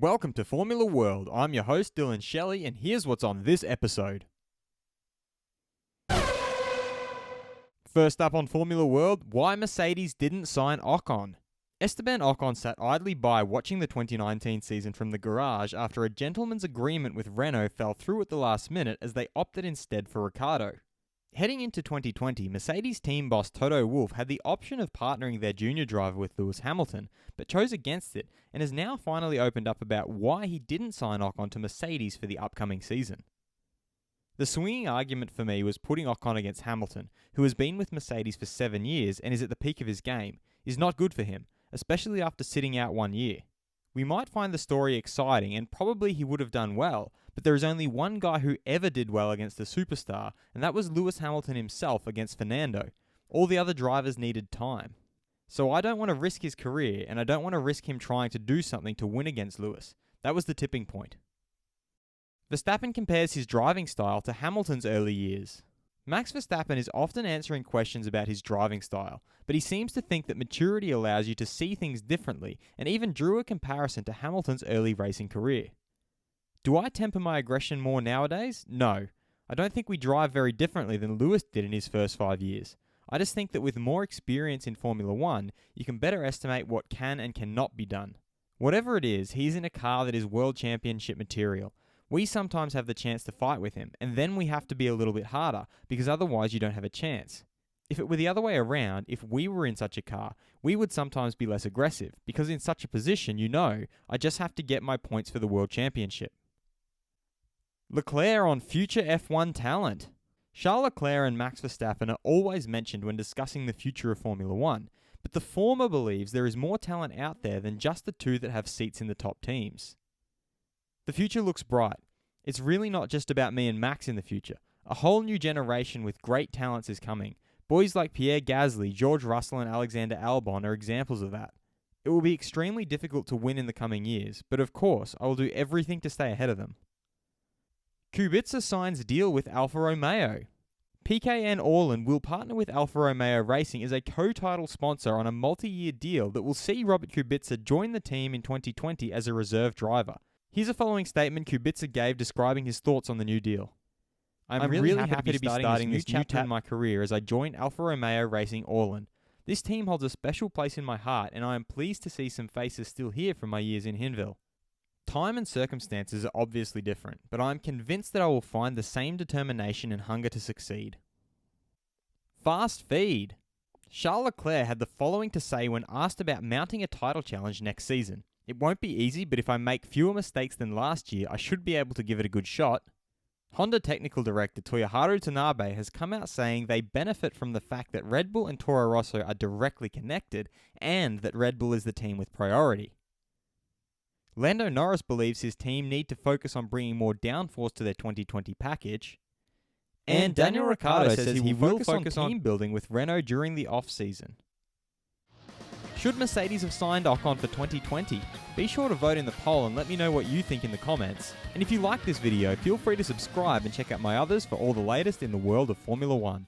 Welcome to Formula World. I'm your host Dylan Shelley, and here's what's on this episode. First up on Formula World, why Mercedes didn't sign Ocon. Esteban Ocon sat idly by watching the 2019 season from the garage after a gentleman's agreement with Renault fell through at the last minute as they opted instead for Ricciardo. Heading into 2020, Mercedes team boss Toto Wolff had the option of partnering their junior driver with Lewis Hamilton, but chose against it and has now finally opened up about why he didn't sign Ocon to Mercedes for the upcoming season. The swinging argument for me was putting Ocon against Hamilton, who has been with Mercedes for 7 years and is at the peak of his game, is not good for him, especially after sitting out 1 year. We might find the story exciting and probably he would have done well, but there is only one guy who ever did well against a superstar, and that was Lewis Hamilton himself against Fernando. All the other drivers needed time. So I don't want to risk his career, and I don't want to risk him trying to do something to win against Lewis. That was the tipping point. Verstappen compares his driving style to Hamilton's early years. Max Verstappen is often answering questions about his driving style, but he seems to think that maturity allows you to see things differently, and even drew a comparison to Hamilton's early racing career. Do I temper my aggression more nowadays? No. I don't think we drive very differently than Lewis did in his first 5 years. I just think that with more experience in Formula 1, you can better estimate what can and cannot be done. Whatever it is, he's in a car that is world championship material. We sometimes have the chance to fight with him, and then we have to be a little bit harder, because otherwise you don't have a chance. If it were the other way around, if we were in such a car, we would sometimes be less aggressive, because in such a position, I just have to get my points for the world championship. Leclerc on future F1 talent. Charles Leclerc and Max Verstappen are always mentioned when discussing the future of Formula 1, but the former believes there is more talent out there than just the two that have seats in the top teams. The future looks bright. It's really not just about me and Max in the future. A whole new generation with great talents is coming. Boys like Pierre Gasly, George Russell and Alexander Albon are examples of that. It will be extremely difficult to win in the coming years, but of course, I will do everything to stay ahead of them. Kubica signs deal with Alfa Romeo. PKN Orlen will partner with Alfa Romeo Racing as a co-title sponsor on a multi-year deal that will see Robert Kubica join the team in 2020 as a reserve driver. Here's a following statement Kubica gave describing his thoughts on the new deal. I'm really happy to be starting this new chapter in my career as I join Alfa Romeo Racing Orlen. This team holds a special place in my heart, and I am pleased to see some faces still here from my years in Hinwil. Time and circumstances are obviously different, but I am convinced that I will find the same determination and hunger to succeed. Fast feed. Charles Leclerc had the following to say when asked about mounting a title challenge next season. It won't be easy, but if I make fewer mistakes than last year, I should be able to give it a good shot. Honda Technical Director Toyoharu Tanabe has come out saying they benefit from the fact that Red Bull and Toro Rosso are directly connected, and that Red Bull is the team with priority. Lando Norris believes his team need to focus on bringing more downforce to their 2020 package. And Daniel Ricciardo says he will focus on team building with Renault during the off-season. Should Mercedes have signed Ocon for 2020? Be sure to vote in the poll and let me know what you think in the comments. And if you like this video, feel free to subscribe and check out my others for all the latest in the world of Formula 1.